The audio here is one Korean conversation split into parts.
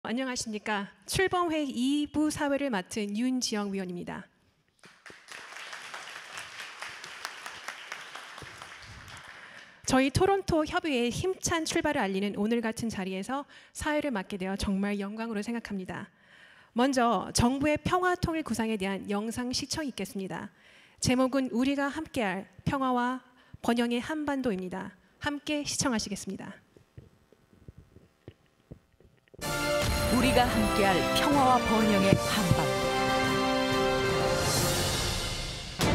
안녕하십니까. 출범회 2부 사회를 맡은 윤지영 위원입니다. 저희 토론토 협의회의 힘찬 출발을 알리는 오늘 같은 자리에서 사회를 맡게 되어 정말 영광으로 생각합니다. 먼저 정부의 평화통일 구상에 대한 영상 시청이 있겠습니다. 제목은 우리가 함께할 평화와 번영의 한반도입니다. 함께 시청하시겠습니다. 우리가 함께할 평화와 번영의 한반도.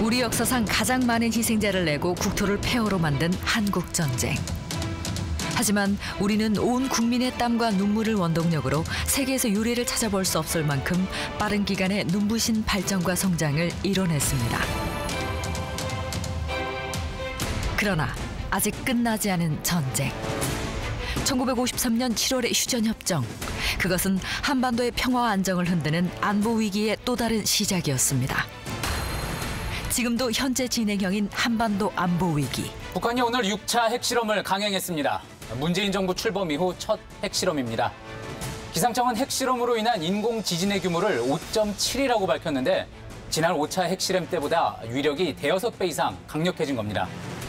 우리 역사상 가장 많은 희생자를 내고 국토를 폐허로 만든 한국전쟁. 하지만 우리는 온 국민의 땀과 눈물을 원동력으로 세계에서 유례를 찾아볼 수 없을 만큼 빠른 기간에 눈부신 발전과 성장을 이뤄냈습니다. 그러나 아직 끝나지 않은 전쟁. 1953년 7월의 휴전협정. 그것은 한반도의 평화와 안정을 흔드는 안보 위기의 또 다른 시작이었습니다. 지금도 현재 진행형인 한반도 안보 위기. 북한이 오늘 6차 핵실험을 강행했습니다. 문재인 정부 출범 이후 첫 핵실험입니다. 기상청은 핵실험으로 인한 인공 지진의 규모를 5.7이라고 밝혔는데 지난 5차 핵실험 때보다 위력이 대여섯 배 이상 강력해진 겁니다.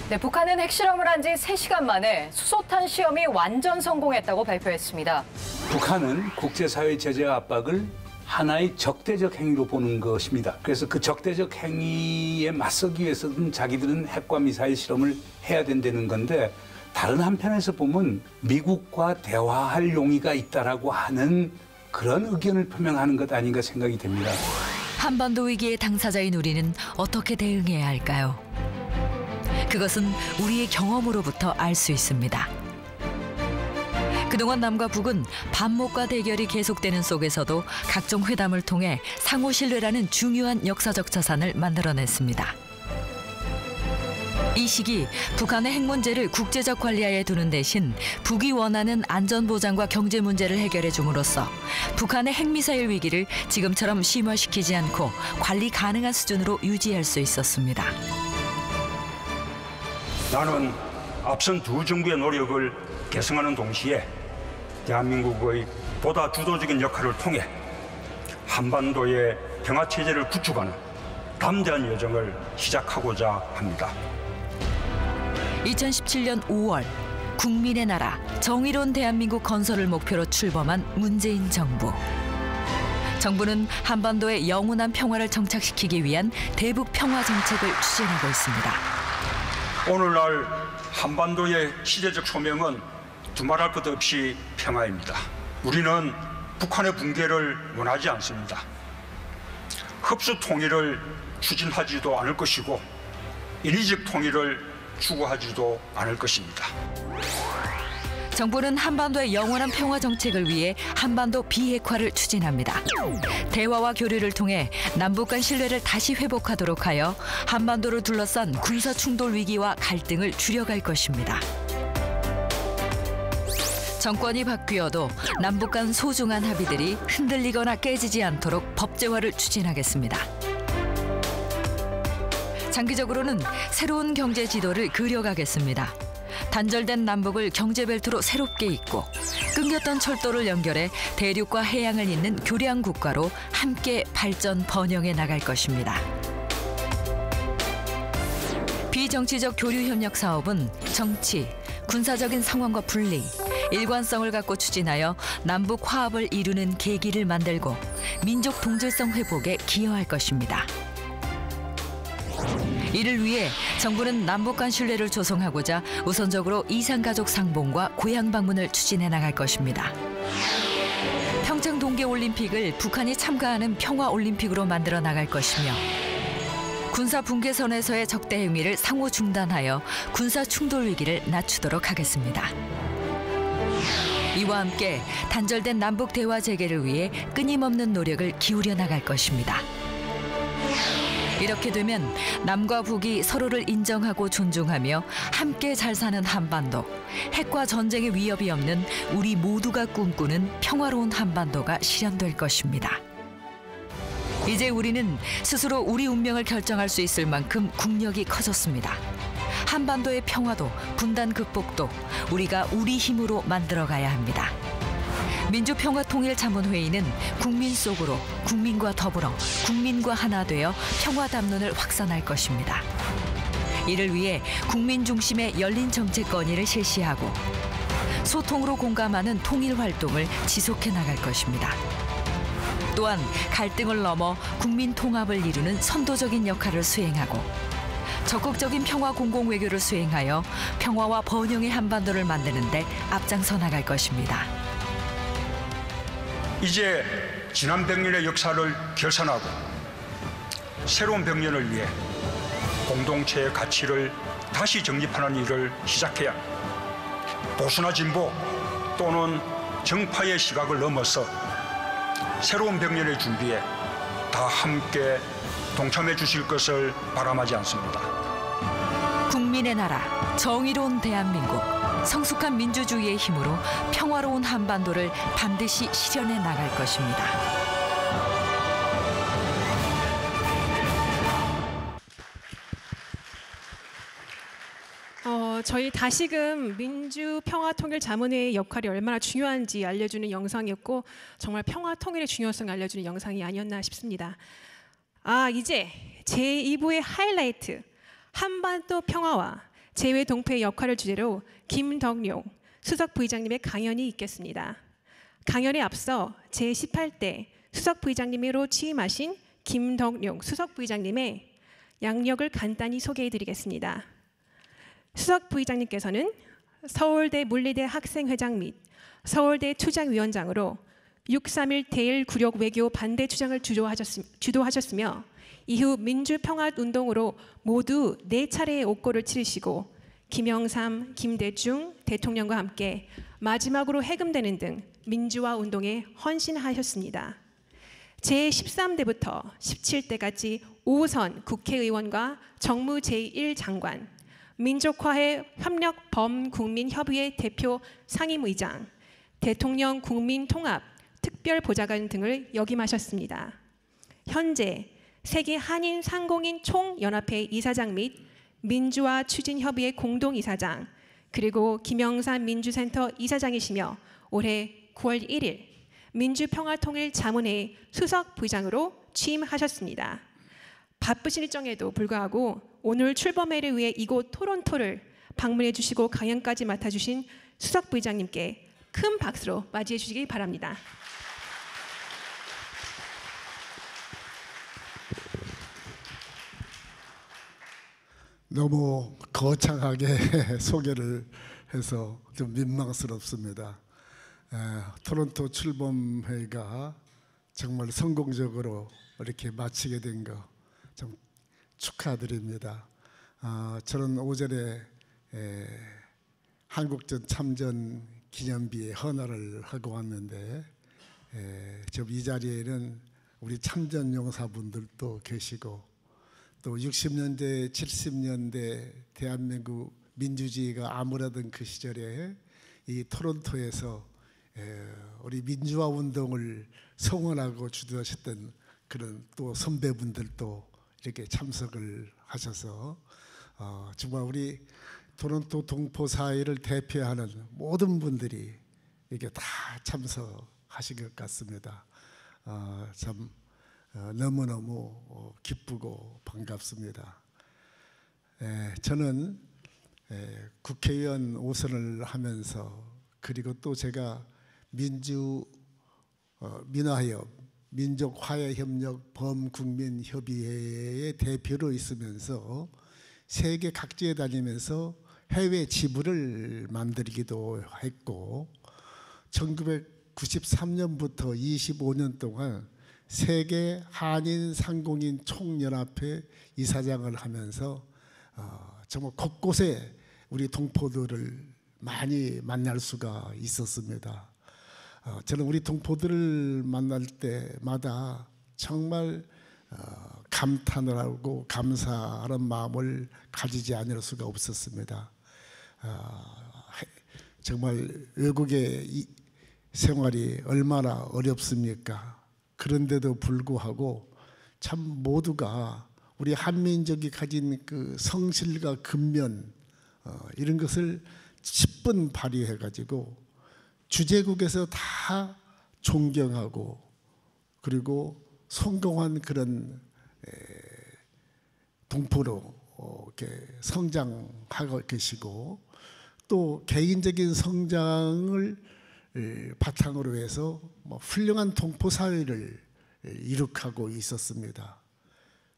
네, 북한은 핵실험을 한 지 3시간 만에 수소탄 시험이 완전 성공했다고 발표했습니다. 북한은 국제사회 제재 압박을 하나의 적대적 행위로 보는 것입니다. 그래서 그 적대적 행위에 맞서기 위해서는 자기들은 핵과 미사일 실험을 해야 된다는 건데 다른 한편에서 보면 미국과 대화할 용의가 있다라고 하는 그런 의견을 표명하는 것 아닌가 생각이 됩니다. 한반도 위기의 당사자인 우리는 어떻게 대응해야 할까요? 그것은 우리의 경험으로부터 알 수 있습니다. 그동안 남과 북은 반목과 대결이 계속되는 속에서도 각종 회담을 통해 상호 신뢰라는 중요한 역사적 자산을 만들어냈습니다. 이 시기 북한의 핵 문제를 국제적 관리하에 두는 대신 북이 원하는 안전보장과 경제 문제를 해결해 줌으로써 북한의 핵미사일 위기를 지금처럼 심화시키지 않고 관리 가능한 수준으로 유지할 수 있었습니다. 나는 앞선 두 정부의 노력을 계승하는 동시에 대한민국의 보다 주도적인 역할을 통해 한반도의 평화체제를 구축하는 담대한 여정을 시작하고자 합니다. 2017년 5월 국민의 나라 정의로운 대한민국 건설을 목표로 출범한 문재인 정부. 정부는 한반도의 영원한 평화를 정착시키기 위한 대북 평화 정책을 추진하고 있습니다. 오늘날 한반도의 시대적 소명은 두말할 것 없이 평화입니다. 우리는 북한의 붕괴를 원하지 않습니다. 흡수 통일을 추진하지도 않을 것이고 인위적 통일을 추구하지도 않을 것입니다. 정부는 한반도의 영원한 평화 정책을 위해 한반도 비핵화를 추진합니다. 대화와 교류를 통해 남북 간 신뢰를 다시 회복하도록 하여 한반도를 둘러싼 군사 충돌 위기와 갈등을 줄여갈 것입니다. 정권이 바뀌어도 남북 간 소중한 합의들이 흔들리거나 깨지지 않도록 법제화를 추진하겠습니다. 장기적으로는 새로운 경제 지도를 그려가겠습니다. 단절된 남북을 경제벨트로 새롭게 잇고 끊겼던 철도를 연결해 대륙과 해양을 잇는 교량 국가로 함께 발전 번영해 나갈 것입니다. 비정치적 교류 협력 사업은 정치, 군사적인 상황과 분리, 일관성을 갖고 추진하여 남북 화합을 이루는 계기를 만들고 민족 동질성 회복에 기여할 것입니다. 이를 위해 정부는 남북 간 신뢰를 조성하고자 우선적으로 이산가족 상봉과 고향 방문을 추진해 나갈 것입니다. 평창 동계올림픽을 북한이 참가하는 평화올림픽으로 만들어 나갈 것이며 군사 붕괴선에서의 적대 행위를 상호 중단하여 군사 충돌 위기를 낮추도록 하겠습니다. 이와 함께 단절된 남북 대화 재개를 위해 끊임없는 노력을 기울여 나갈 것입니다. 이렇게 되면 남과 북이 서로를 인정하고 존중하며 함께 잘 사는 한반도, 핵과 전쟁의 위협이 없는 우리 모두가 꿈꾸는 평화로운 한반도가 실현될 것입니다. 이제 우리는 스스로 우리 운명을 결정할 수 있을 만큼 국력이 커졌습니다. 한반도의 평화도 분단 극복도 우리가 우리 힘으로 만들어가야 합니다. 민주평화통일자문회의는 국민 속으로, 국민과 더불어, 국민과 하나 되어 평화 담론을 확산할 것입니다. 이를 위해 국민 중심의 열린 정책 건의를 실시하고 소통으로 공감하는 통일 활동을 지속해 나갈 것입니다. 또한 갈등을 넘어 국민 통합을 이루는 선도적인 역할을 수행하고 적극적인 평화 공공외교를 수행하여 평화와 번영의 한반도를 만드는 데 앞장서 나갈 것입니다. 이제 지난 100년의 역사를 결산하고 새로운 100년을 위해 공동체의 가치를 다시 정립하는 일을 시작해야 보수나 진보 또는 정파의 시각을 넘어서 새로운 100년의 준비에 다 함께 동참해 주실 것을 바람하지 않습니다. 국민의 나라, 정의로운 대한민국, 성숙한 민주주의의 힘으로 평화로운 한반도를 반드시 실현해 나갈 것입니다. 저희 다시금 민주평화통일자문회의 역할이 얼마나 중요한지 알려주는 영상이었고 정말 평화통일의 중요성을 알려주는 영상이 아니었나 싶습니다. 이제 제2부의 하이라이트, 한반도 평화와 재외 동포의 역할을 주제로 김덕룡 수석 부의장님의 강연이 있겠습니다. 강연에 앞서 제18대 수석 부의장님으로 취임하신 김덕룡 수석 부의장님의 양력을 간단히 소개해드리겠습니다. 수석 부의장님께서는 서울대 물리대 학생회장 및 서울대 투쟁위원장으로 6.31 대일 굴욕 외교 반대 주장을 주도하셨으며 이후 민주평화운동으로 모두 4차례의 옥고를 치르시고 김영삼, 김대중 대통령과 함께 마지막으로 해금되는 등 민주화 운동에 헌신하셨습니다. 제13대부터 17대까지 5선 국회의원과 정무 제1장관, 민족화해 협력 범국민협의회 대표 상임의장, 대통령 국민통합 특별보좌관 등을 역임하셨습니다. 현재 세계 한인 상공인 총연합회 이사장 및 민주화 추진협의회 공동이사장, 그리고 김영삼 민주센터 이사장이시며 올해 9월 1일 민주평화통일자문회의 수석 부의장으로 취임하셨습니다. 바쁘신 일정에도 불구하고 오늘 출범회를 위해 이곳 토론토를 방문해 주시고 강연까지 맡아주신 수석 부의장님께 큰 박수로 맞이해 주시기 바랍니다. 너무 거창하게 소개를 해서 좀 민망스럽습니다. 토론토 출범회가 정말 성공적으로 이렇게 마치게 된 거 좀 축하드립니다. 저는 오전에 한국전 참전 기념비에 헌화를 하고 왔는데 이 자리에는 우리 참전 용사분들도 계시고 또 60년대, 70년대 대한민국 민주주의가 암울하던 그 시절에 이 토론토에서 우리 민주화 운동을 성원하고 주도하셨던 그런 또 선배분들도 이렇게 참석을 하셔서 정말 우리 토론토 동포 사회를 대표하는 모든 분들이 이렇게 다 참석하신 것 같습니다. 참 너무너무 기쁘고 반갑습니다. 저는 국회의원 5선을 하면서 그리고 또 제가 민화협 민족화해협력 범국민협의회의 대표로 있으면서 세계 각지에 다니면서 해외 지부를 만들기도 했고 1993년부터 25년 동안 세계 한인 상공인 총연합회 이사장을 하면서 정말 곳곳에 우리 동포들을 많이 만날 수가 있었습니다. 저는 우리 동포들을 만날 때마다 정말 감탄을 하고 감사하는 마음을 가지지 않을 수가 없었습니다. 정말 외국의 생활이 얼마나 어렵습니까? 그런데도 불구하고 참 모두가 우리 한민족이 가진 그 성실과 근면 이런 것을 10분 발휘해가지고 주재국에서 다 존경하고 그리고 성공한 그런 동포로 이렇게 성장하고 계시고 또 개인적인 성장을 바탕으로 해서 훌륭한 동포 사회를 이룩하고 있었습니다.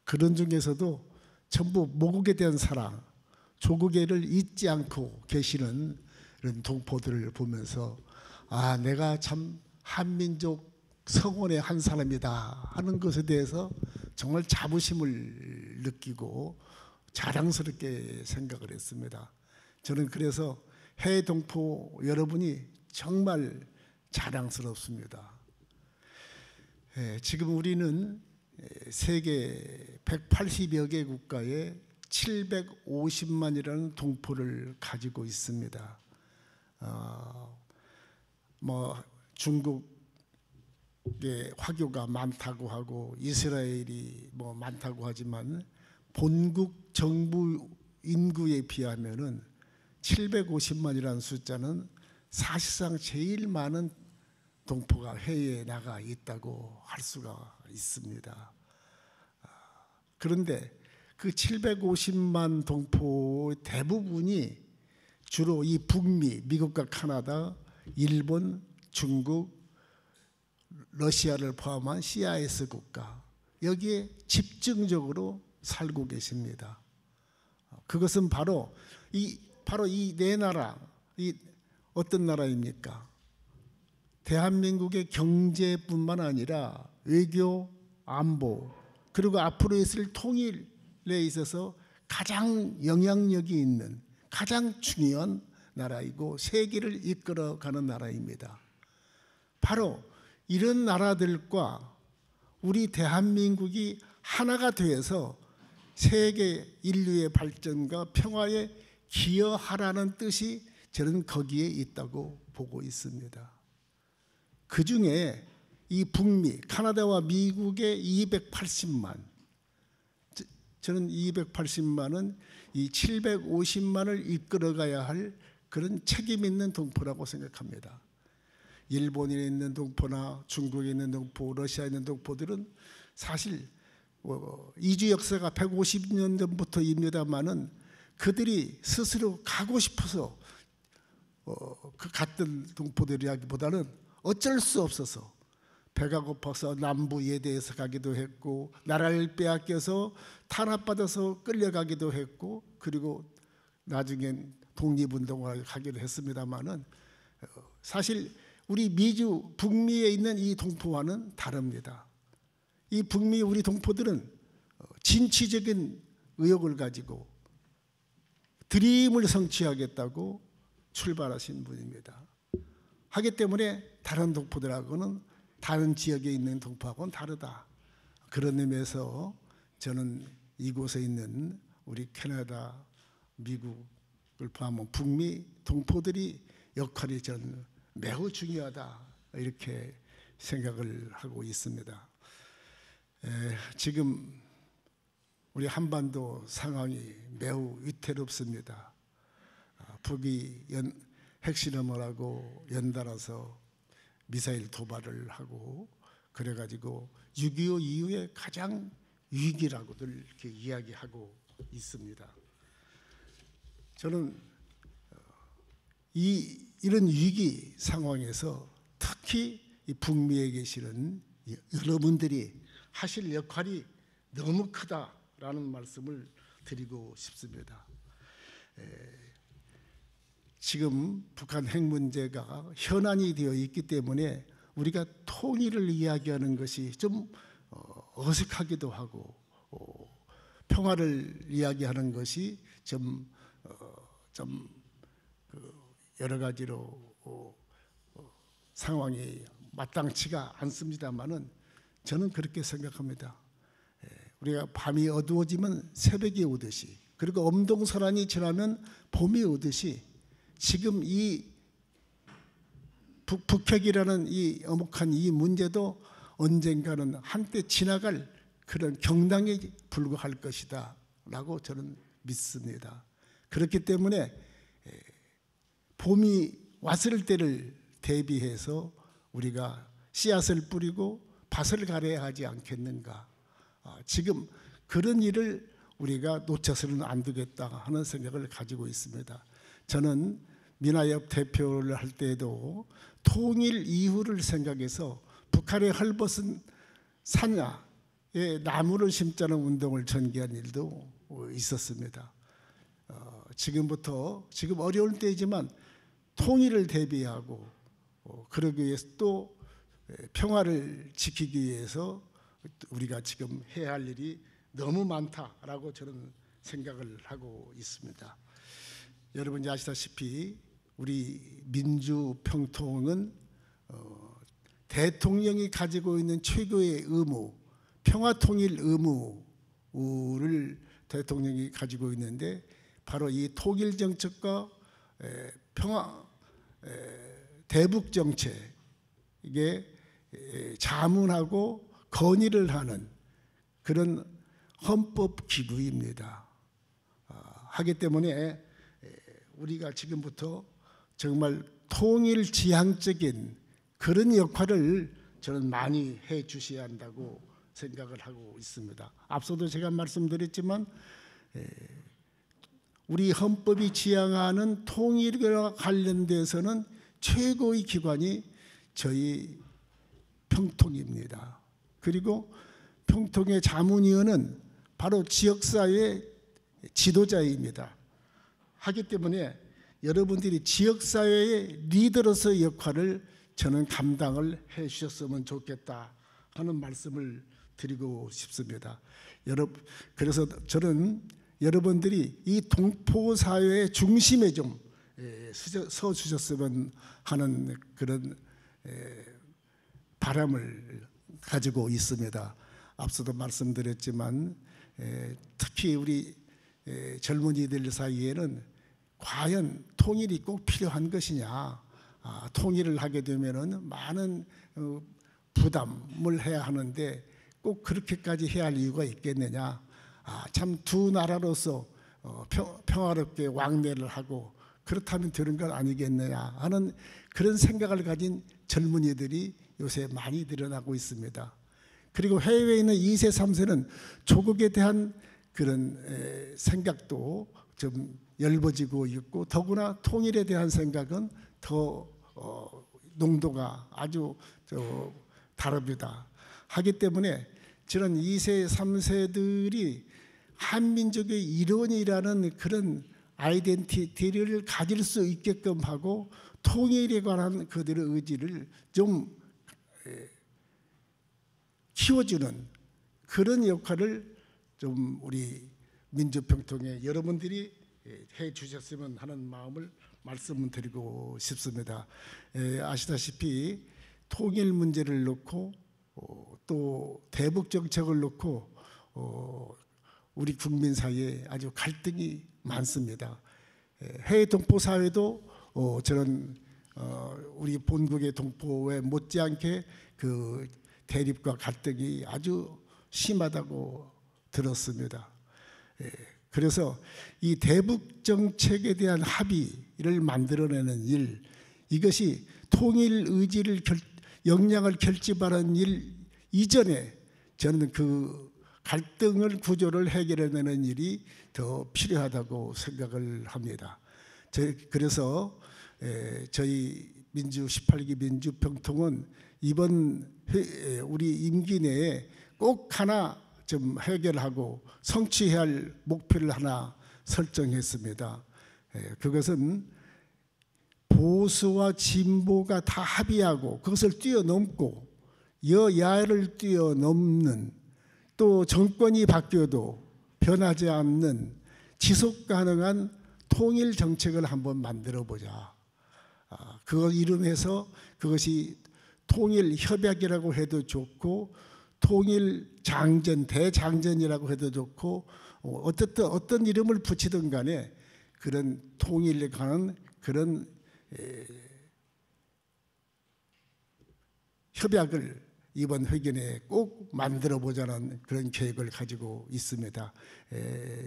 그런 중에서도 전부 모국에 대한 사랑, 조국애를 잊지 않고 계시는 이런 동포들을 보면서 아, 내가 참 한민족 성원의 한 사람이다 하는 것에 대해서 정말 자부심을 느끼고 자랑스럽게 생각을 했습니다. 저는 그래서 해외 동포 여러분이 정말 자랑스럽습니다. 지금 우리는 세계 180여 개 국가에 750만이라는 동포를 가지고 있습니다. 중국의 화교가 많다고 하고 이스라엘이 많다고 하지만 본국 정부 인구에 비하면은 750만이라는 숫자는 사실상 제일 많은 동포가 해외에 나가 있다고 할 수가 있습니다. 그런데 그 750만 동포의 대부분이 주로 이 북미, 미국과 카나다, 일본, 중국, 러시아를 포함한 CIS 국가 여기에 집중적으로 살고 계십니다. 그것은 바로 이 네 나라, 이 어떤 나라입니까? 대한민국의 경제뿐만 아니라 외교, 안보, 그리고 앞으로 있을 통일에 있어서 가장 영향력이 있는 가장 중요한 나라이고 세계를 이끌어가는 나라입니다. 바로 이런 나라들과 우리 대한민국이 하나가 되어서 세계 인류의 발전과 평화에 기여하라는 뜻이 저는 거기에 있다고 보고 있습니다. 그 중에 이 북미, 카나다와 미국의 280만, 저는 280만은 이 750만을 이끌어가야 할 그런 책임 있는 동포라고 생각합니다. 일본에 있는 동포나 중국에 있는 동포, 러시아에 있는 동포들은 사실 이주 역사가 150년 전부터입니다만은 그들이 스스로 가고 싶어서 그 갔던 동포들이라기보다는 어쩔 수 없어서 배가 고파서 남부 예대에서 가기도 했고 나라를 빼앗겨서 탄압받아서 끌려가기도 했고 그리고 나중엔 독립운동을 하기도 했습니다마는 사실 우리 미주 북미에 있는 이 동포와는 다릅니다. 이 북미 우리 동포들은 진취적인 의욕을 가지고 드림을 성취하겠다고 출발하신 분입니다. 하기 때문에 다른 동포들하고는 다른 지역에 있는 동포하고는 다르다. 그런 의미에서 저는 이곳에 있는 우리 캐나다, 미국을 포함한 북미 동포들이 역할이 저는 매우 중요하다 이렇게 생각을 하고 있습니다. 지금 우리 한반도 상황이 매우 위태롭습니다. 북이 핵실험을 하고 연달아서 미사일 도발을 하고 그래가지고 6.25 이후에 가장 위기라고들 이렇게 이야기하고 있습니다. 저는 이런 위기 상황에서 특히 이 북미에 계시는 여러분들이 하실 역할이 너무 크다라는 말씀을 드리고 싶습니다. 지금 북한 핵 문제가 현안이 되어 있기 때문에 우리가 통일을 이야기하는 것이 좀 어색하기도 하고 평화를 이야기하는 것이 좀 여러 가지로 상황이 마땅치가 않습니다만은 저는 그렇게 생각합니다. 우리가 밤이 어두워지면 새벽이 오듯이 그리고 엄동설한이 지나면 봄이 오듯이 지금 이 북핵이라는 이 엄혹한 이 문제도 언젠가는 한때 지나갈 그런 경당에 불과할 것이다 라고 저는 믿습니다. 그렇기 때문에 봄이 왔을 때를 대비해서 우리가 씨앗을 뿌리고 밭을 갈아야 하지 않겠는가. 지금 그런 일을 우리가 놓쳐서는 안 되겠다 하는 생각을 가지고 있습니다. 저는 민화협 대표를 할 때에도 통일 이후를 생각해서 북한의 헐벗은 산야에 나무를 심자는 운동을 전개한 일도 있었습니다. 지금 어려울 때이지만 통일을 대비하고 그러기 위해서 또 평화를 지키기 위해서 우리가 지금 해야 할 일이 너무 많다라고 저는 생각을 하고 있습니다. 여러분이 아시다시피 우리 민주평통은 대통령이 가지고 있는 최고의 의무, 평화통일 의무를 대통령이 가지고 있는데 바로 이 통일정책과 대북정책에 자문하고 건의를 하는 그런 헌법기구입니다. 하기 때문에 우리가 지금부터 정말 통일지향적인 그런 역할을 저는 많이 해 주셔야 한다고 생각을 하고 있습니다. 앞서도 제가 말씀드렸지만 우리 헌법이 지향하는 통일과 관련돼서는 최고의 기관이 저희 평통입니다. 그리고 평통의 자문위원은 바로 지역사회 지도자입니다. 하기 때문에 여러분들이 지역사회의 리더로서의 역할을 저는 감당을 해 주셨으면 좋겠다 하는 말씀을 드리고 싶습니다. 그래서 저는 여러분들이 이 동포사회의 중심에 좀 서 주셨으면 하는 그런 바람을 가지고 있습니다. 앞서도 말씀드렸지만 특히 우리 젊은이들 사이에는 과연 통일이 꼭 필요한 것이냐, 통일을 하게 되면은 많은 부담을 해야 하는데 꼭 그렇게까지 해야 할 이유가 있겠느냐, 참 두 나라로서 평화롭게 왕래를 하고 그렇다면 되는 건 아니겠느냐 하는 그런 생각을 가진 젊은이들이 요새 많이 늘어나고 있습니다. 그리고 해외에 있는 2세, 3세는 조국에 대한 그런 생각도 좀 엷어지고 있고 더구나 통일에 대한 생각은 더 농도가 아주 다릅니다. 하기 때문에 저는 2세, 3세들이 한민족의 일원이라는 그런 아이덴티티를 가질 수 있게끔 하고 통일에 관한 그들의 의지를 좀 키워주는 그런 역할을 좀 우리 민주평통에 여러분들이 해 주셨으면 하는 마음을 말씀드리고 싶습니다. 아시다시피 통일 문제를 놓고 또 대북 정책을 놓고 우리 국민 사이에 아주 갈등이 많습니다. 해외 동포 사회도 저는 우리 본국의 동포에 못지않게 그 대립과 갈등이 아주 심하다고 들었습니다. 그래서 이 대북 정책에 대한 합의를 만들어내는 일, 이것이 통일 의지를 역량을 결집하는 일 이전에 저는 그 갈등을 구조를 해결해내는 일이 더 필요하다고 생각을 합니다. 그래서 저희 18기 민주평통은 이번 우리 임기 내에 꼭 하나 좀 해결하고 성취해야 할 목표를 하나 설정했습니다. 그것은 보수와 진보가 다 합의하고 그것을 뛰어넘고 여야를 뛰어넘는 또 정권이 바뀌어도 변하지 않는 지속 가능한 통일 정책을 한번 만들어 보자. 그걸 이름해서 그것이 통일 협약이라고 해도 좋고 통일 장전, 대장전이라고 해도 좋고 어쨌든 어떤 이름을 붙이든 간에 그런 통일에 관한 그런 협약을 이번 회견에 꼭 만들어 보자는 그런 계획을 가지고 있습니다.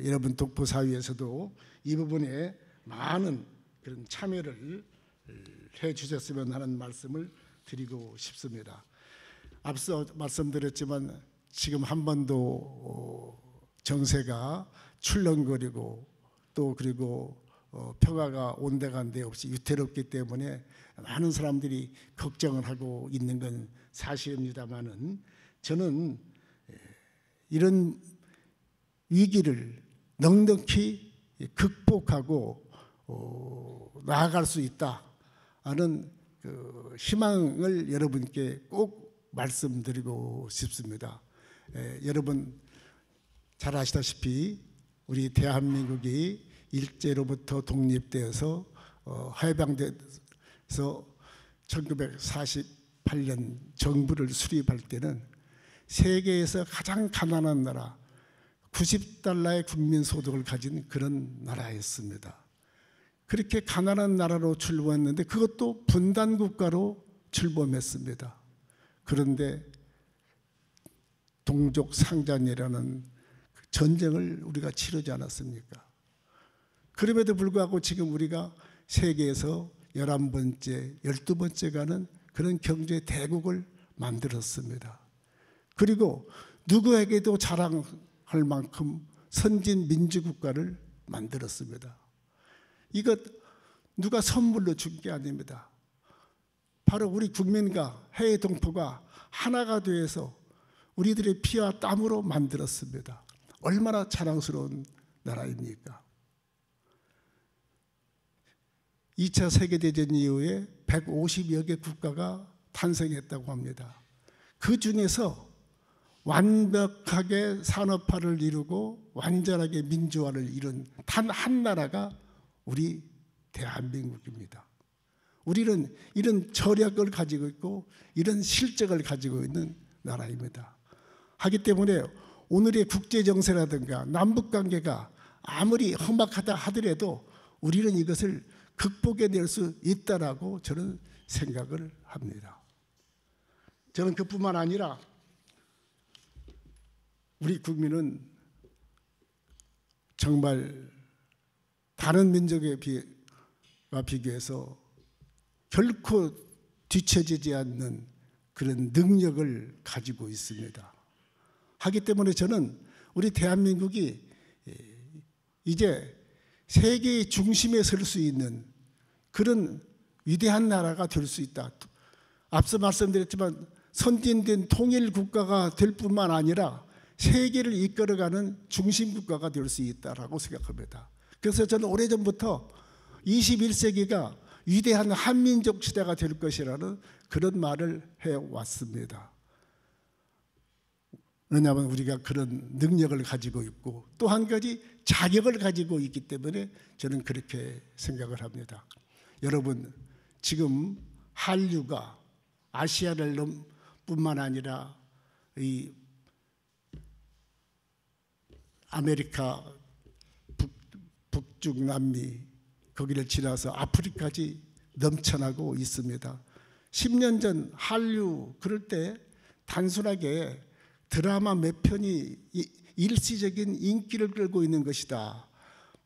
여러분 동포사회에서도 이 부분에 많은 그런 참여를 해 주셨으면 하는 말씀을 드리고 싶습니다. 앞서 말씀드렸지만 지금 한반도 정세가 출렁거리고 또 그리고 평화가 온데간데 없이 위태롭기 때문에 많은 사람들이 걱정을 하고 있는 건 사실입니다만은 저는 이런 위기를 넉넉히 극복하고 나아갈 수 있다 하는 그 희망을 여러분께 꼭 말씀드리고 싶습니다. 여러분 잘 아시다시피 우리 대한민국이 일제로부터 독립되어서 해방돼서 1948년 정부를 수립할 때는 세계에서 가장 가난한 나라, 90달러의 국민소득을 가진 그런 나라였습니다. 그렇게 가난한 나라로 출범했는데 그것도 분단국가로 출범했습니다. 그런데 동족 상잔이라는 전쟁을 우리가 치르지 않았습니까? 그럼에도 불구하고 지금 우리가 세계에서 11번째, 12번째 가는 그런 경제 대국을 만들었습니다. 그리고 누구에게도 자랑할 만큼 선진 민주국가를 만들었습니다. 이것 누가 선물로 준 게 아닙니다. 바로 우리 국민과 해외 동포가 하나가 되어서 우리들의 피와 땀으로 만들었습니다. 얼마나 자랑스러운 나라입니까? 2차 세계대전 이후에 150여 개 국가가 탄생했다고 합니다. 그 중에서 완벽하게 산업화를 이루고 완전하게 민주화를 이룬 단 한 나라가 우리 대한민국입니다. 우리는 이런 저력을 가지고 있고 이런 실적을 가지고 있는 나라입니다. 하기 때문에 오늘의 국제정세라든가 남북관계가 아무리 험악하다 하더라도 우리는 이것을 극복해낼 수 있다라고 저는 생각을 합니다. 저는 그뿐만 아니라 우리 국민은 정말 다른 민족에 비교해서 결코 뒤처지지 않는 그런 능력을 가지고 있습니다. 하기 때문에 저는 우리 대한민국이 이제 세계의 중심에 설 수 있는 그런 위대한 나라가 될 수 있다. 앞서 말씀드렸지만 선진된 통일 국가가 될 뿐만 아니라 세계를 이끌어가는 중심 국가가 될 수 있다라고 생각합니다. 그래서 저는 오래전부터 21세기가 위대한 한민족 시대가 될 것이라는 그런 말을 해왔습니다. 왜냐하면 우리가 그런 능력을 가지고 있고 또 한 가지 자격을 가지고 있기 때문에 저는 그렇게 생각을 합니다. 여러분 지금 한류가 아시아를 뿐만 아니라 이 아메리카 북쪽 남미 거기를 지나서 아프리카까지 넘쳐나고 있습니다. 10년 전 한류 그럴 때 단순하게 드라마 몇 편이 일시적인 인기를 끌고 있는 것이다.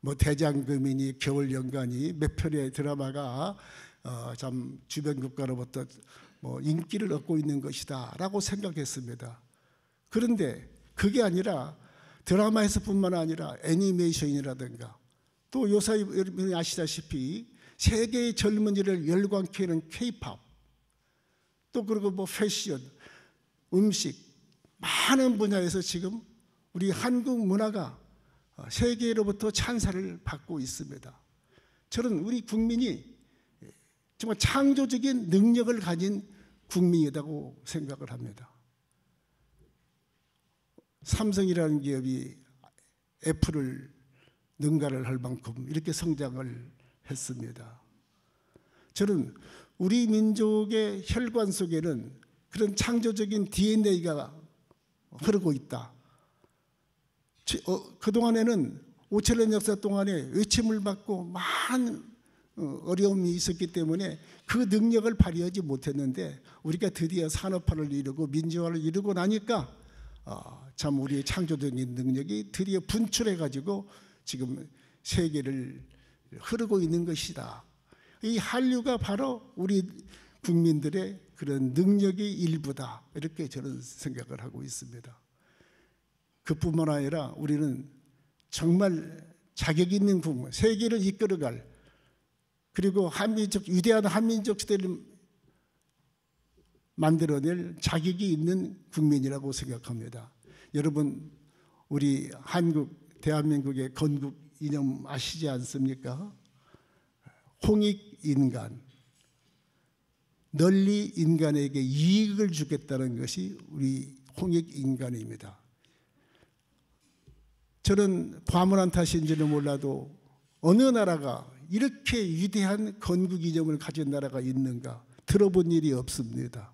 뭐 대장금이니 겨울연가니 몇 편의 드라마가 참 주변 국가로부터 뭐 인기를 얻고 있는 것이다라고 생각했습니다. 그런데 그게 아니라 드라마에서뿐만 아니라 애니메이션이라든가 또 요새 여러분이 아시다시피 세계의 젊은이를 열광케 하는 K-팝 또 그리고 뭐 패션, 음식 많은 분야에서 지금 우리 한국 문화가 세계로부터 찬사를 받고 있습니다. 저는 우리 국민이 정말 창조적인 능력을 가진 국민이라고 생각을 합니다. 삼성이라는 기업이 애플을 능가를 할 만큼 이렇게 성장을 했습니다. 저는 우리 민족의 혈관 속에는 그런 창조적인 DNA가 흐르고 있다. 그동안에는 5천년 역사 동안에 외침을 받고 많은 어려움이 있었기 때문에 그 능력을 발휘하지 못했는데 우리가 드디어 산업화를 이루고 민주화를 이루고 나니까 참 우리의 창조적인 능력이 드디어 분출해가지고 지금 세계를 흐르고 있는 것이다. 이 한류가 바로 우리 국민들의 그런 능력의 일부다, 이렇게 저는 생각을 하고 있습니다. 그뿐만 아니라 우리는 정말 자격 있는 국민, 세계를 이끌어갈, 그리고 위대한 한민족 시대를 만들어낼 자격이 있는 국민이라고 생각합니다. 여러분, 우리 대한민국의 건국 이념 아시지 않습니까? 홍익인간, 널리 인간에게 이익을 주겠다는 것이 우리 홍익인간입니다. 저는 과문한 탓인지는 몰라도 어느 나라가 이렇게 위대한 건국 이념을 가진 나라가 있는가 들어본 일이 없습니다.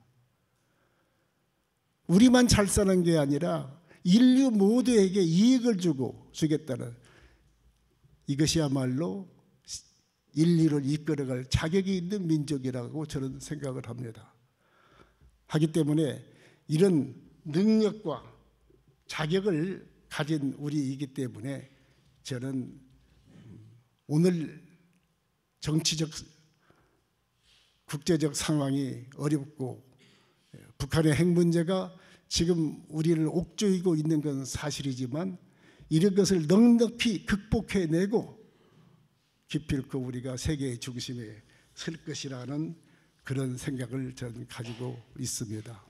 우리만 잘 사는 게 아니라 인류 모두에게 이익을 주겠다는, 이것이야말로 인류를 이끌어갈 자격이 있는 민족이라고 저는 생각을 합니다. 하기 때문에 이런 능력과 자격을 가진 우리이기 때문에 저는 오늘 정치적 국제적 상황이 어렵고 북한의 핵 문제가 지금 우리를 옥죄이고 있는 건 사실이지만 이런 것을 넉넉히 극복해내고 기필코 우리가 세계의 중심에 설 것이라는 그런 생각을 저는 가지고 있습니다.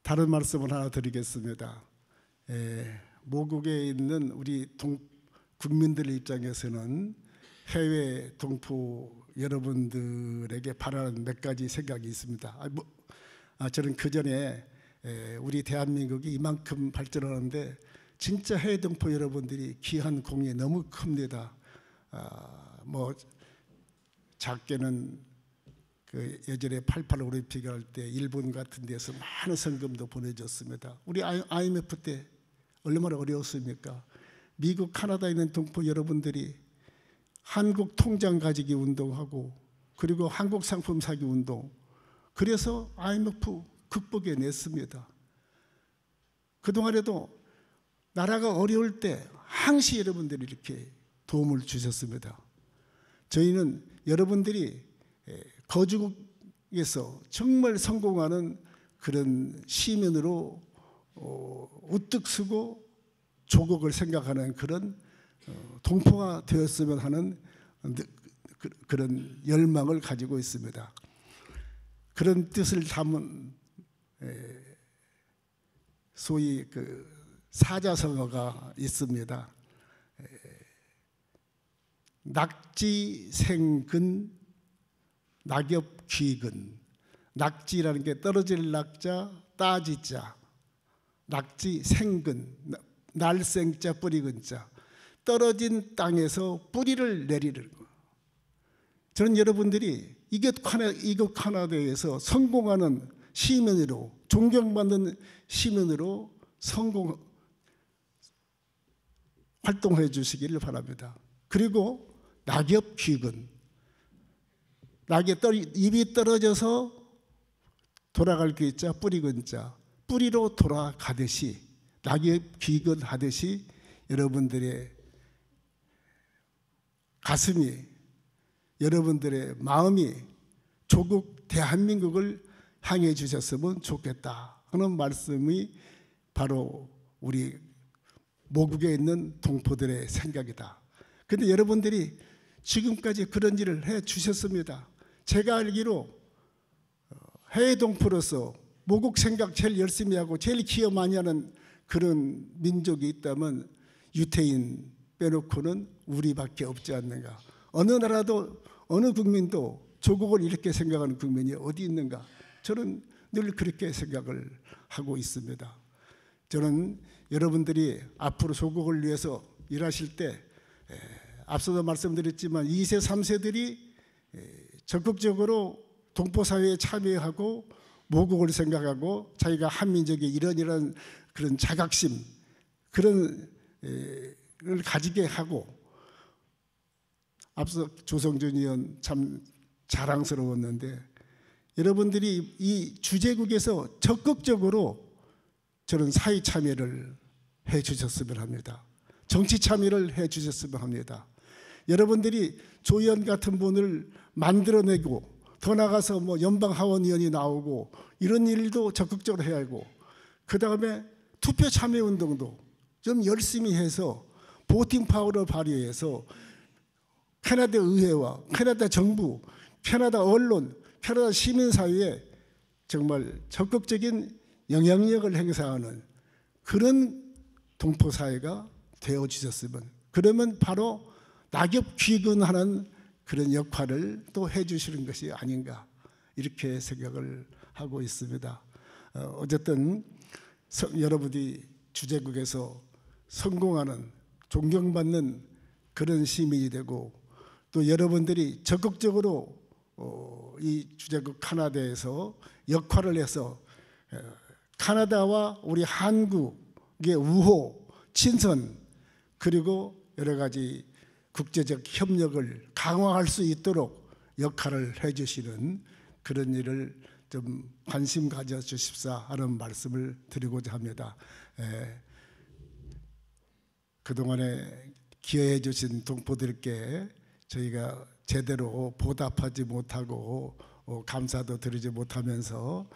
다른 말씀을 하나 드리겠습니다. 모국에 있는 우리 국민들 입장에서는 해외 동포 여러분들에게 바라는 몇 가지 생각이 있습니다. 저는 그전에 우리 대한민국이 이만큼 발전하는데 진짜 해외 동포 여러분들이 기한 공이 너무 큽니다. 작게는 그 예전에 88 올림픽 할 때 일본 같은 데서 많은 성금도 보내줬습니다. 우리 IMF 때 얼마나 어려웠습니까? 미국, 카나다에 있는 동포 여러분들이 한국 통장 가지기 운동하고 그리고 한국 상품 사기 운동, 그래서 IMF 극복해냈습니다. 그동안에도 나라가 어려울 때 항시 여러분들이 이렇게 도움을 주셨습니다. 저희는 여러분들이 거주국에서 정말 성공하는 그런 시민으로 우뚝 서고 조국을 생각하는 그런 동포가 되었으면 하는 그런 열망을 가지고 있습니다. 그런 뜻을 담은 소위 그 사자성어가 있습니다. 낙지생근 낙엽귀근. 낙지라는 게 떨어질 낙자, 따지자. 낙지생근, 날생자, 뿌리근자. 떨어진 땅에서 뿌리를 내리는 거. 저는 여러분들이 이것 하나에서 성공하는 시민으로, 존경받는 시민으로 활동해 주시기를 바랍니다. 그리고 낙엽귀근, 잎이 떨어져서 돌아갈 귀자, 뿌리근자, 뿌리로 돌아가듯이, 낙엽귀근 하듯이 여러분들의 가슴이, 여러분들의 마음이 조국 대한민국을 향해 주셨으면 좋겠다 하는 말씀이 바로 우리 모국에 있는 동포들의 생각이다. 그런데 여러분들이 지금까지 그런 일을 해 주셨습니다. 제가 알기로 해외 동포로서 모국 생각 제일 열심히 하고 제일 기여 많이 하는 그런 민족이 있다면 유태인 빼놓고는 우리밖에 없지 않는가. 어느 나라도 어느 국민도 조국을 이렇게 생각하는 국민이 어디 있는가. 저는 늘 그렇게 생각을 하고 있습니다. 저는 여러분들이 앞으로 조국을 위해서 일하실 때 앞서도 말씀드렸지만 2세, 3세들이 적극적으로 동포사회에 참여하고 모국을 생각하고 자기가 한민족의 이런 그런 자각심, 그런 을 가지게 하고, 앞서 조성준 의원 참 자랑스러웠는데 여러분들이 이 주재국에서 적극적으로 저는 사회 참여를 해 주셨으면 합니다. 정치 참여를 해 주셨으면 합니다. 여러분들이 조 의원 같은 분을 만들어내고 더 나가서 뭐 연방 하원의원이 나오고 이런 일도 적극적으로 해야 하고, 그 다음에 투표 참여 운동도 좀 열심히 해서 보팅 파워를 발휘해서 캐나다 의회와 캐나다 정부, 캐나다 언론, 캐나다 시민사회에 정말 적극적인 영향력을 행사하는 그런 동포사회가 되어주셨으면, 그러면 바로 낙엽 귀근하는 그런 역할을 또 해주시는 것이 아닌가, 이렇게 생각을 하고 있습니다. 어쨌든 여러분이 주재국에서 성공하는, 존경받는 그런 시민이 되고, 또 여러분들이 적극적으로 이 주재국 카나다에서 역할을 해서 카나다와 우리 한국의 우호, 친선, 그리고 여러 가지 국제적 협력을 강화할 수 있도록 역할을 해주시는 그런 일을 좀 관심 가져주십사 하는 말씀을 드리고자 합니다. 그동안에 기여해 주신 동포들께 저희가 제대로 보답하지 못하고 감사도 드리지 못하면서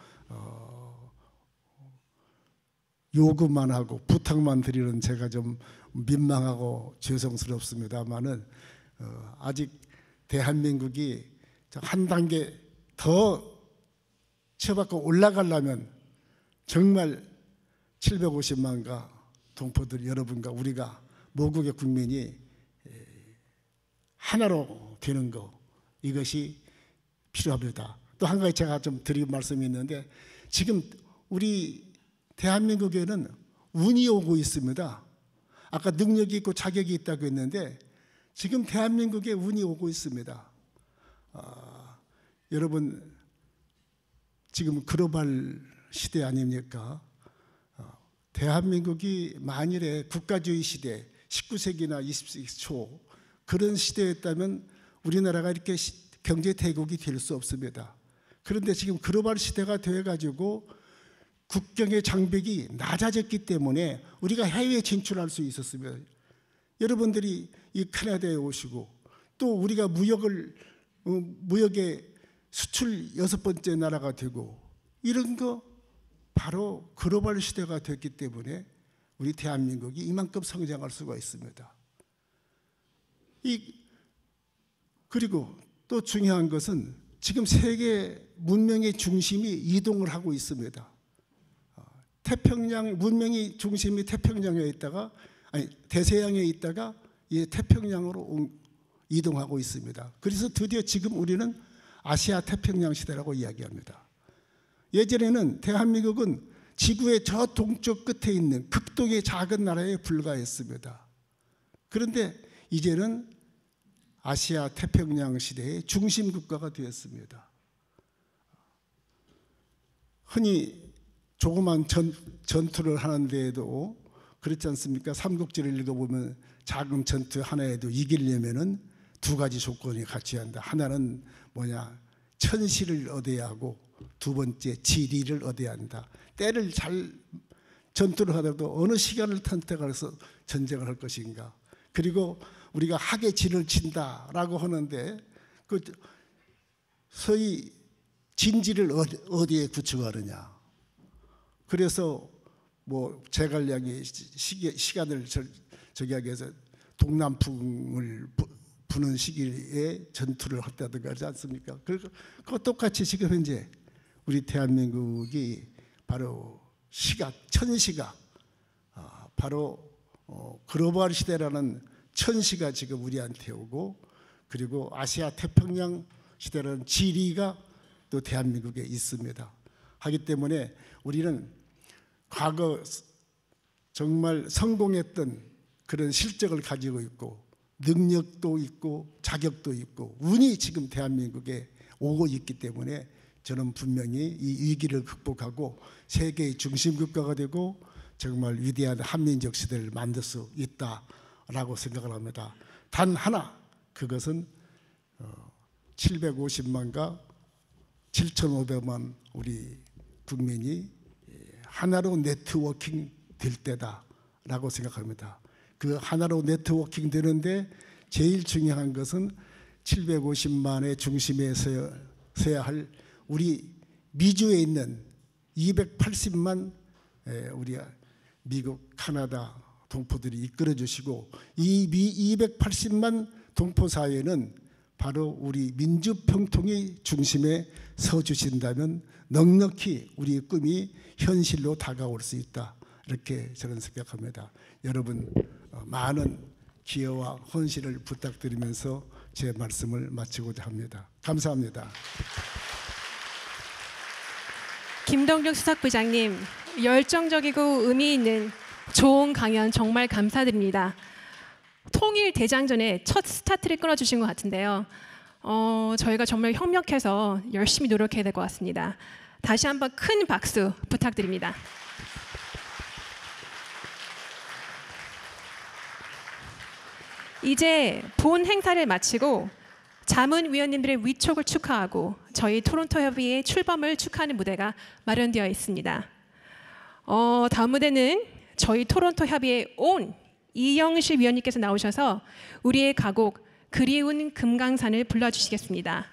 요구만 하고 부탁만 드리는 제가 좀 민망하고 죄송스럽습니다만은, 아직 대한민국이 한 단계 더 치어받고 올라가려면 정말 750만가 동포들 여러분과 우리가 모국의 국민이 하나로 되는 것, 이것이 필요합니다. 또 한 가지 제가 좀 드릴 말씀이 있는데, 지금 우리 대한민국에는 운이 오고 있습니다. 아까 능력이 있고 자격이 있다고 했는데 지금 대한민국에 운이 오고 있습니다. 여러분, 지금 글로벌 시대 아닙니까? 대한민국이 만일에 국가주의 시대, 19세기나 20세기 초 그런 시대였다면 우리나라가 이렇게 경제 대국이 될 수 없습니다. 그런데 지금 글로벌 시대가 되어가지고 국경의 장벽이 낮아졌기 때문에 우리가 해외에 진출할 수 있었습니다. 여러분들이 이 캐나다에 오시고, 또 우리가 무역의 수출 6번째 나라가 되고, 이런 거 바로 글로벌 시대가 됐기 때문에 우리 대한민국이 이만큼 성장할 수가 있습니다. 그리고 또 중요한 것은 지금 세계 문명의 중심이 이동을 하고 있습니다. 태평양 문명의 중심이 태평양에 있다가, 아니 대서양에 있다가 이 태평양으로 이동하고 있습니다. 그래서 드디어 지금 우리는 아시아 태평양 시대라고 이야기합니다. 예전에는 대한민국은 지구의 저 동쪽 끝에 있는 극동의 작은 나라에 불과했습니다. 그런데 이제는 아시아 태평양 시대의 중심 국가가 되었습니다. 흔히 조그만 전투를 하는 데에도 그렇지 않습니까? 삼국지를 읽어보면 작은 전투 하나에도 이기려면은 두 가지 조건이 같이 한다. 하나는 뭐냐? 천시를 얻어야 하고, 두 번째 지리를 얻어야 한다. 때를 잘 전투를 하더라도 어느 시간을 선택해서 전쟁을 할 것인가. 그리고 우리가 학의 진을 친다라고 하는데, 그 서희 진지를 어디에 구축하느냐. 그래서 뭐 제갈량이 시간을 저기 하기 위해서 동남풍을 부는 시기에 전투를 했다든가 하지 않습니까? 그거 똑같이 지금 현재 우리 대한민국이 바로 천시가 바로 글로벌 시대라는 천시가 지금 우리한테 오고, 그리고 아시아 태평양 시대라는 지리가 또 대한민국에 있습니다. 하기 때문에 우리는 과거 정말 성공했던 그런 실적을 가지고 있고, 능력도 있고 자격도 있고 운이 지금 대한민국에 오고 있기 때문에 저는 분명히 이 위기를 극복하고 세계의 중심 국가가 되고 정말 위대한 한민족 시대를 만들 수 있다라고 생각을 합니다. 단 하나, 그것은 750만과 7,500만 우리 국민이 하나로 네트워킹 될 때다라고 생각합니다. 그 하나로 네트워킹 되는데 제일 중요한 것은 750만의 중심에서 서야 할 우리 미주에 있는 280만 우리 미국, 카나다 동포들이 이끌어 주시고, 이 280만 동포 사회는 바로 우리 민주평통의 중심에 서 주신다면 넉넉히 우리의 꿈이 현실로 다가올 수 있다, 이렇게 저는 생각합니다. 여러분 많은 기여와 헌신을 부탁드리면서 제 말씀을 마치고자 합니다. 감사합니다. 김동juk 수석부장님, 열정적이고 의미 있는 좋은 강연 정말 감사드립니다. 통일 대장전에 첫 스타트를 끊어주신 것 같은데요. 저희가 정말 협력해서 열심히 노력해야 될 것 같습니다. 다시 한번 큰 박수 부탁드립니다. 이제 본 행사를 마치고 자문위원님들의 위촉을 축하하고 저희 토론토 협의회 출범을 축하하는 무대가 마련되어 있습니다. 다음 무대는 저희 토론토 협의회 온 이영실 위원님께서 나오셔서 우리의 가곡 그리운 금강산을 불러주시겠습니다.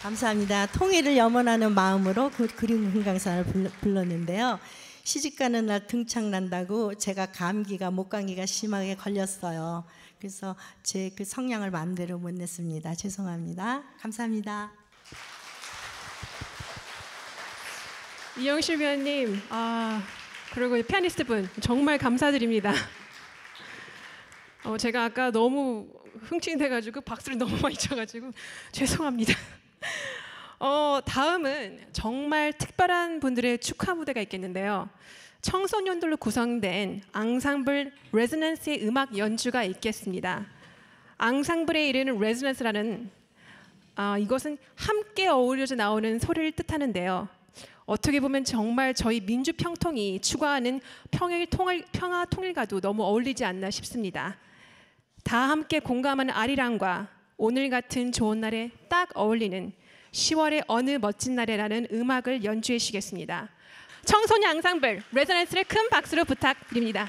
감사합니다. 통일을 염원하는 마음으로 그림 금강산을 불렀는데요. 시집가는 날 등창난다고 제가 감기가 목감기가 심하게 걸렸어요. 그래서 제 그 성량을 마음대로 못 냈습니다. 죄송합니다. 감사합니다. 이영실 위원님, 그리고 피아니스트 분 정말 감사드립니다. 제가 아까 너무 흥친돼가지고 박수를 너무 많이 쳐가지고 죄송합니다. 다음은 정말 특별한 분들의 축하 무대가 있겠는데요. 청소년들로 구성된 앙상블 레즈넌스의 음악 연주가 있겠습니다. 앙상블에 이르는 레즈넌스라는 이것은 함께 어우러져 나오는 소리를 뜻하는데요. 어떻게 보면 정말 저희 민주평통이 추구하는 평화 통일과도 너무 어울리지 않나 싶습니다. 다 함께 공감하는 아리랑과 오늘 같은 좋은 날에 딱 어울리는 10월의 어느 멋진 날에라는 음악을 연주해 주시겠습니다. 청소년 앙상블 레저넌스를 큰 박수로 부탁드립니다.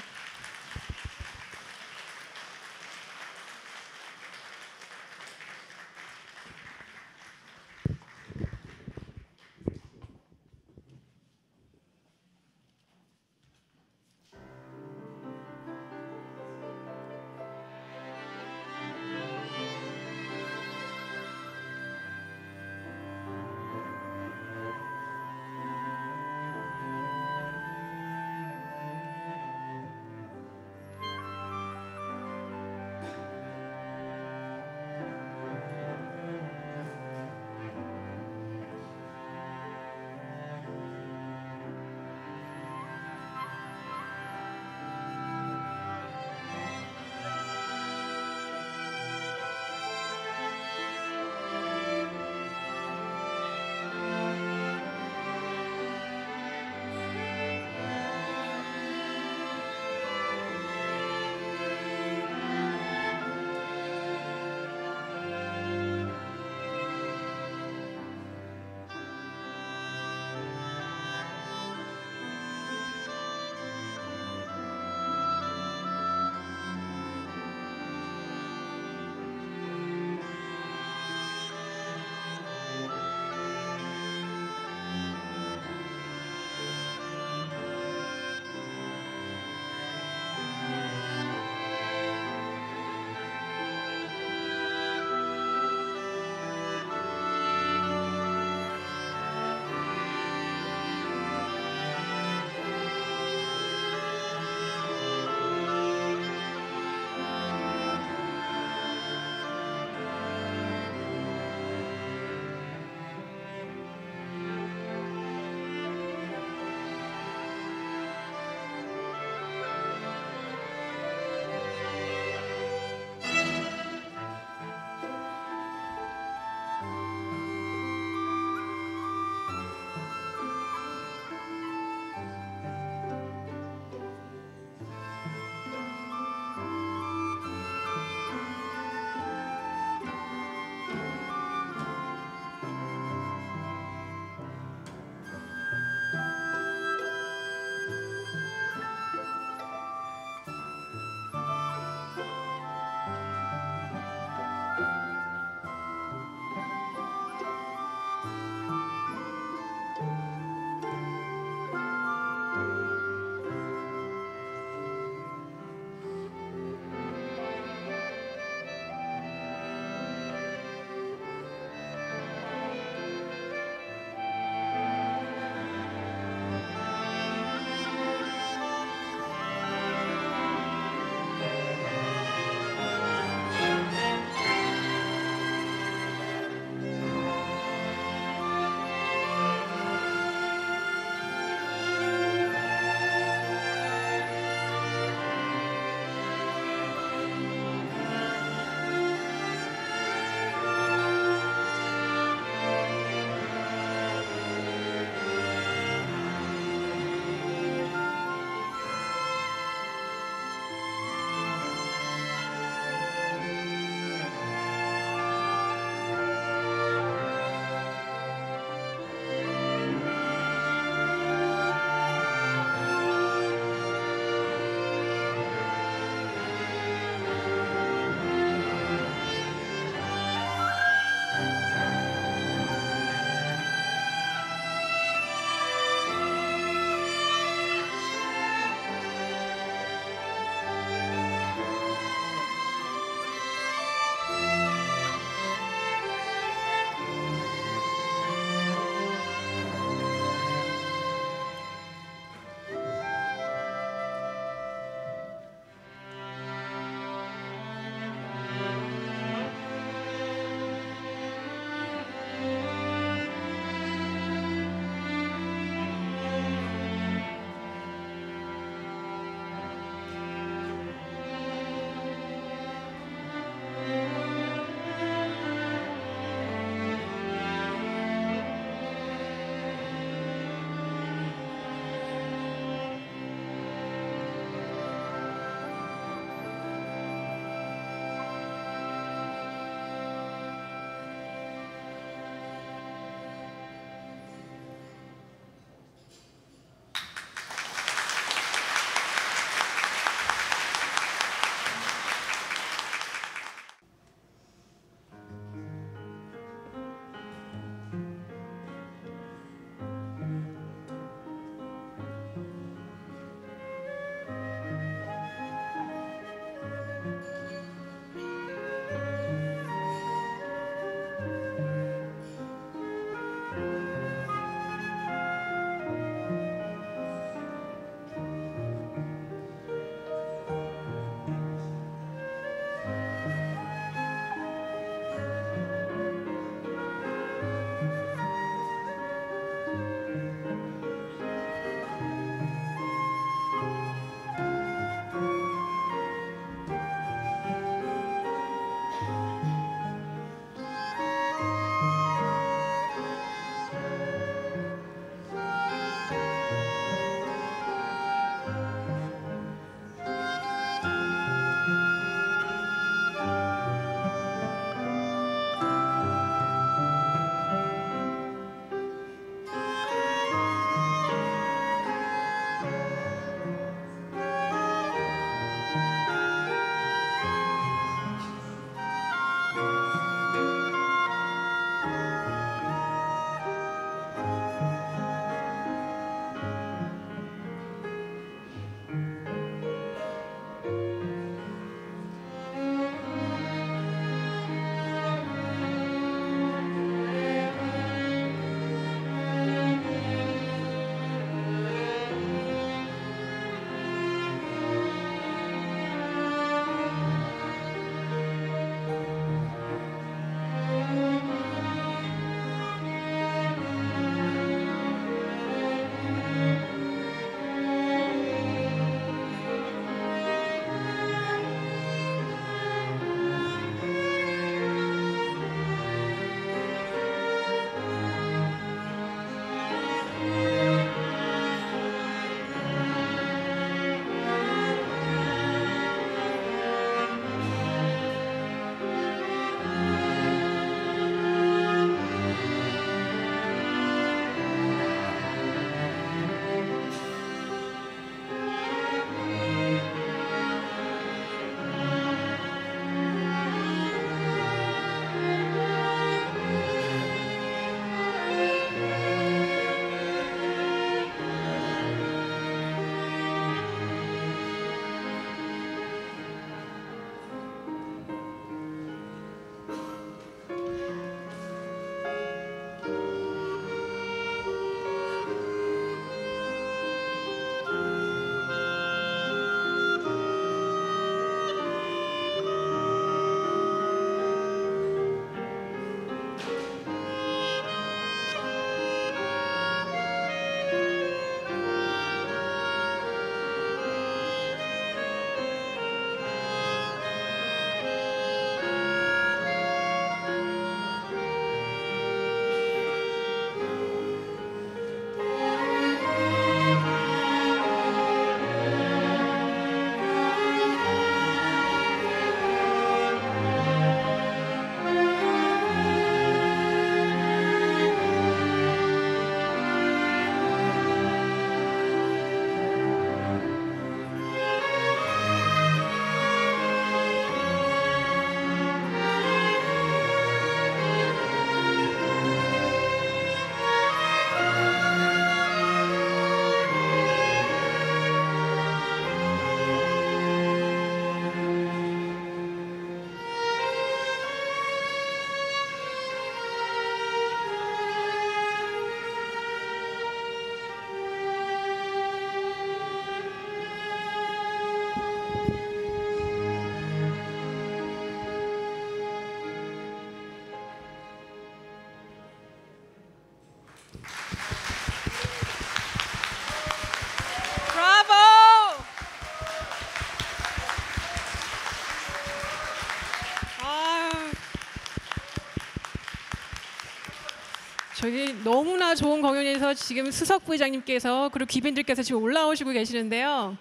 저기 너무나 좋은 공연에서 지금 수석 부회장님께서 그리고 귀빈들께서 지금 올라오시고 계시는데요.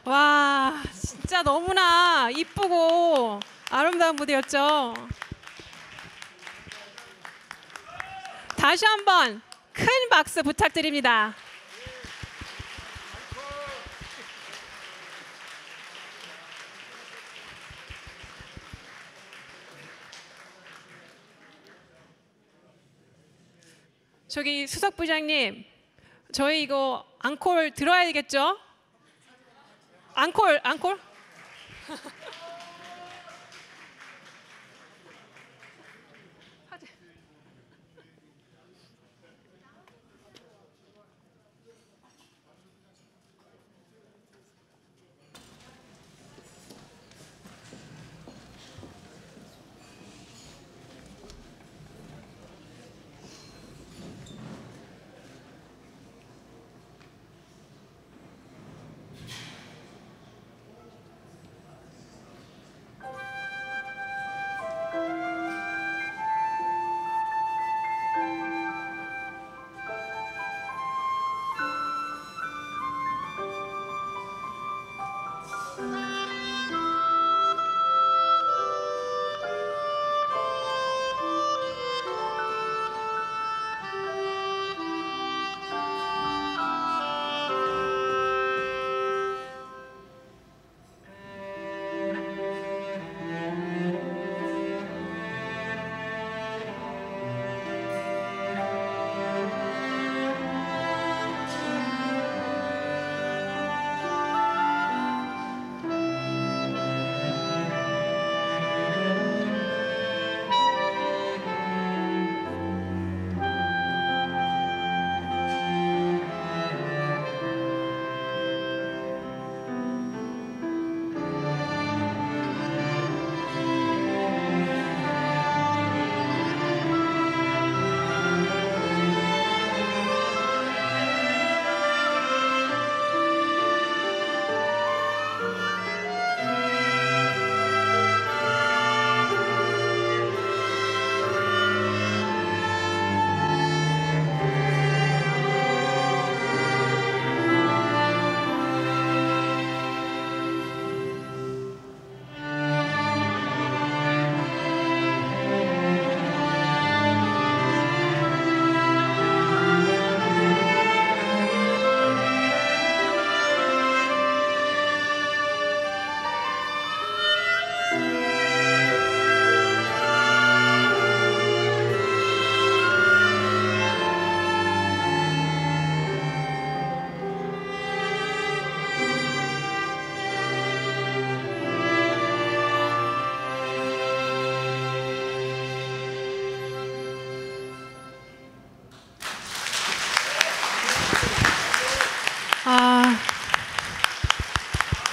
와, 진짜 너무나 이쁘고 아름다운 무대였죠. 다시 한번 큰 박수 부탁드립니다. 저기 수석 부장님, 저희 이거 앙콜 들어야 되겠죠? 앙콜.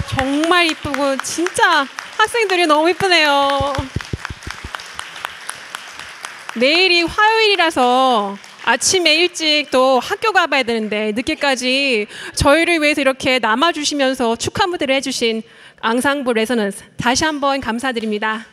정말 이쁘고 진짜 학생들이 너무 이쁘네요. 내일이 화요일이라서 아침에 일찍 또 학교 가봐야 되는데 늦게까지 저희를 위해서 이렇게 남아주시면서 축하 무대를 해주신 앙상블 레서넌스 다시 한번 감사드립니다.